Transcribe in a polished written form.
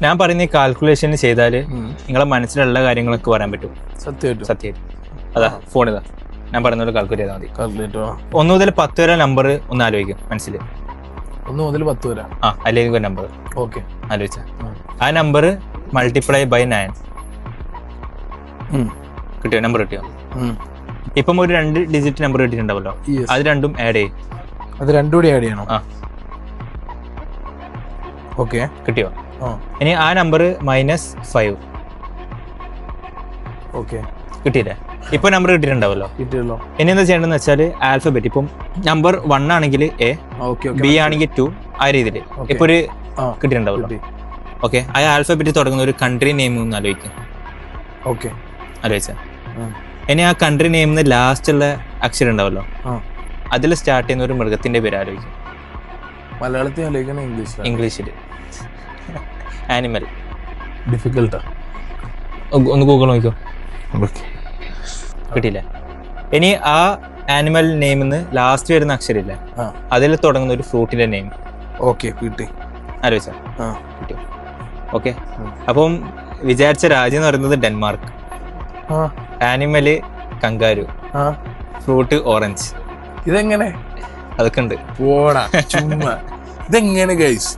ഞാൻ പറയുന്ന ഈ കാൽക്കുലേഷൻ ചെയ്താൽ നിങ്ങളെ മനസ്സിലുള്ള കാര്യങ്ങളൊക്കെ പറയാൻ പറ്റും. സത്യമായിട്ടും അതാ ഫോൺ ഇതാ ഞാൻ പറയുന്ന പോലെ കാൽക്കുലേറ്റ് ചെയ്താൽ മതി. 1 മുതൽ 10 വരെ നമ്പർ ഒന്ന് ആലോചിക്കും മനസ്സിൽ. 1 മുതൽ 10 വരെ അല്ലെങ്കിൽ ഒരു നമ്പർ ആലോചിച്ച ആ നമ്പർ മൾട്ടിപ്ലൈ ബൈ 9 കിട്ടിയോ? നമ്പർ കിട്ടിയോ? ഇപ്പം ഒരു 2 ഡിജിറ്റ് നമ്പർ കിട്ടിയിട്ടുണ്ടാവല്ലോ, അത് രണ്ടും ആഡ് ചെയ്യും. അത് രണ്ടും കൂടി ആഡ് ചെയ്യണം. ഓക്കെ, കിട്ടിയോ? ഇനി ആ നമ്പർ -5. ഓക്കെ, കിട്ടിയില്ലേ? ഇപ്പൊ നമ്പർ കിട്ടിയിട്ടുണ്ടാവല്ലോ. ഇനി എന്താ ചെയ്യേണ്ടതെന്ന് വെച്ചാൽ ആൽഫബറ്റ് ഇപ്പം നമ്പർ 1 ആണെങ്കിൽ A, B ആണെങ്കിൽ 2, ആ രീതിയിൽ ഇപ്പൊ ഒരു കിട്ടിയിട്ടുണ്ടാവല്ലോ. ഓക്കെ, ആ ആൽഫബറ്റ് തുടങ്ങുന്ന ഒരു കൺട്രി നെയിം ഒന്ന് ആലോചിക്കും. ഓക്കെ, ആലോചിച്ച ഇനി ആ കൺട്രി നെയിമിന് ലാസ്റ്റ് ഉള്ള അക്ഷരം ഉണ്ടാവല്ലോ, അതിൽ സ്റ്റാർട്ട് ചെയ്യുന്ന ഒരു മൃഗത്തിന്റെ പേര് ആലോചിക്കും. മലയാളത്തിൽ ഇംഗ്ലീഷിൽ ആനിമൽ. ഡിഫിക്കൽട്ടാ. ഒന്ന് ഗൂഗിൾ നോക്കിക്കോ. കിട്ടിയില്ല. ഇനി ആ ആനിമൽ നെയിമിന്ന് ലാസ്റ്റ് വരുന്ന അക്ഷരമില്ല, അതിൽ തുടങ്ങുന്ന ഒരു ഫ്രൂട്ടിന്റെ നെയിം. ഓക്കെ, കിട്ടി. ആലോചിച്ച കിട്ടിയോ? ഓക്കെ, അപ്പം വിചാരിച്ച രാജ്യം എന്ന് പറയുന്നത് Denmark, animal kangaroo, fruit orange. ഇതെങ്ങനെ? അതൊക്കെ ഉണ്ട്. ഇതെങ്ങനെ ഗൈസ്?